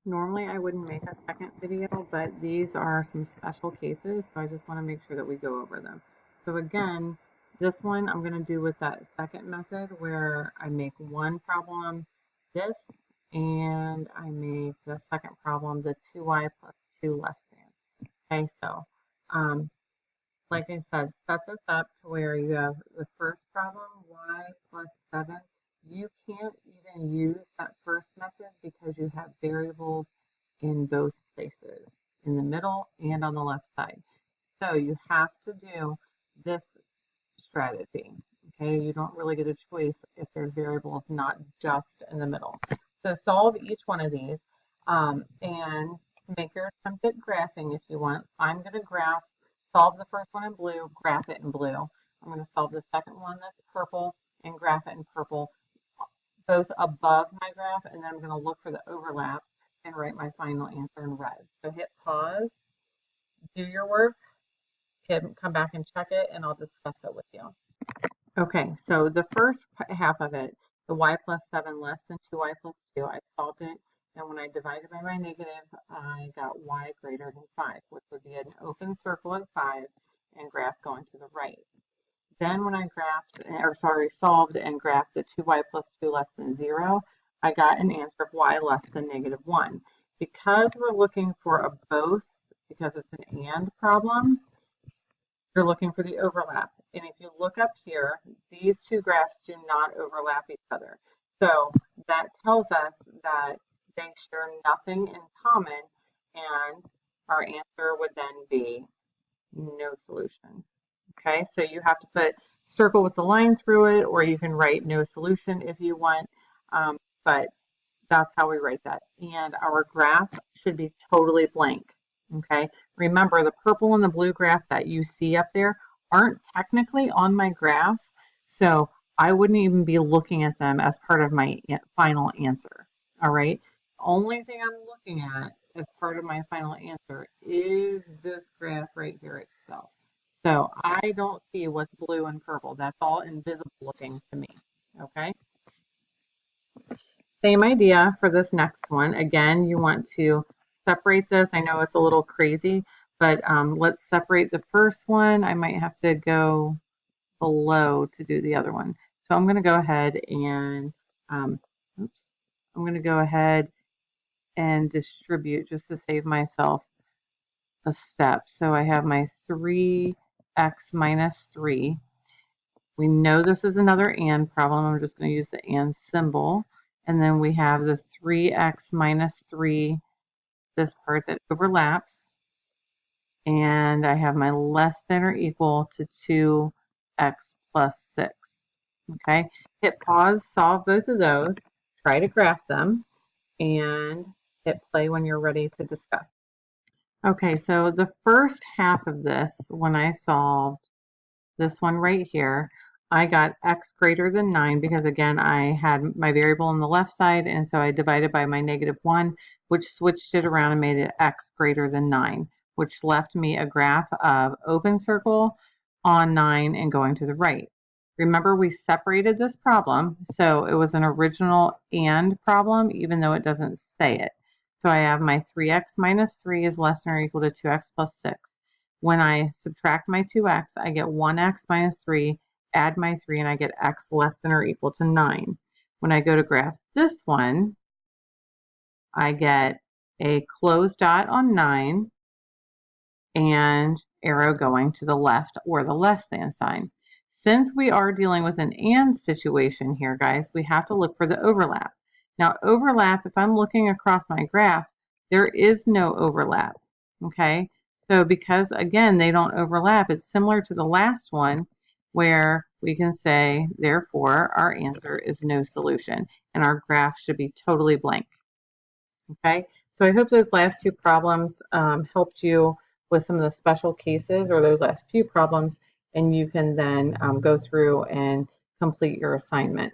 Normally I wouldn't make a second video, but these are some special cases, so I just want to make sure that we go over them. So again, this one I'm going to do with that second method where I make one problem this, and I make the second problem the 2y plus 2 less than. Okay, so like I said, set this up to where you have the first problem, y plus 7. You can't even use that first method because you have variables in both places, in the middle and on the left side. So you have to do this strategy. Okay, you don't really get a choice if there's variables not just in the middle. So solve each one of these and make your attempt at graphing if you want. I'm going to solve the first one in blue, graph it in blue. I'm going to solve the second one that's purple and graph it in purple, both above my graph, and then I'm going to look for the overlap and write my final answer in red. So hit pause, do your work, come back and check it, and I'll discuss it with you. Okay, so the first half of it, the y plus 7 less than 2y plus 2, I solved it, and when I divided by my negative, I got y greater than 5, which would be an open circle at 5 and graph going to the right. Then when I solved and graphed the 2y plus 2 less than 0, I got an answer of y less than negative 1. Because we're looking for a both, because it's an and problem, you're looking for the overlap. And if you look up here, these two graphs do not overlap each other. So that tells us that they share nothing in common, and our answer would then be no solution. Okay, so you have to put circle with the line through it, or you can write no solution if you want, but that's how we write that. And our graph should be totally blank. Okay, remember the purple and the blue graph that you see up there aren't technically on my graph, so I wouldn't even be looking at them as part of my final answer. All right, only thing I'm looking at as part of my final answer is this graph right here itself. So I don't see what's blue and purple. That's all invisible looking to me. Okay. Same idea for this next one. Again, you want to separate this. I know it's a little crazy, but let's separate the first one. I might have to go below to do the other one. So I'm going to go ahead and, I'm going to go ahead and distribute just to save myself a step. So I have my 3x minus 3. We know this is another and problem. I'm just going to use the and symbol. And then we have the 3x minus 3, this part that overlaps. And I have my less than or equal to 2x plus 6. Okay, hit pause, solve both of those, try to graph them, and hit play when you're ready to discuss. Okay, so the first half of this, when I solved this one right here, I got x greater than 9 because, again, I had my variable on the left side, and so I divided by my negative 1, which switched it around and made it x greater than 9, which left me a graph of open circle on 9 and going to the right. Remember, we separated this problem, so it was an original and problem, even though it doesn't say it. So I have my 3x minus 3 is less than or equal to 2x plus 6. When I subtract my 2x, I get 1x minus 3, add my 3, and I get x less than or equal to 9. When I go to graph this one, I get a closed dot on 9 and arrow going to the left or the less than sign. Since we are dealing with an and situation here, guys, we have to look for the overlap. Now, overlap, if I'm looking across my graph, there is no overlap, okay? So because, again, they don't overlap, it's similar to the last one where we can say, therefore, our answer is no solution, and our graph should be totally blank, okay? So I hope those last two problems helped you with some of the special cases, or those last few problems, and you can then go through and complete your assignment.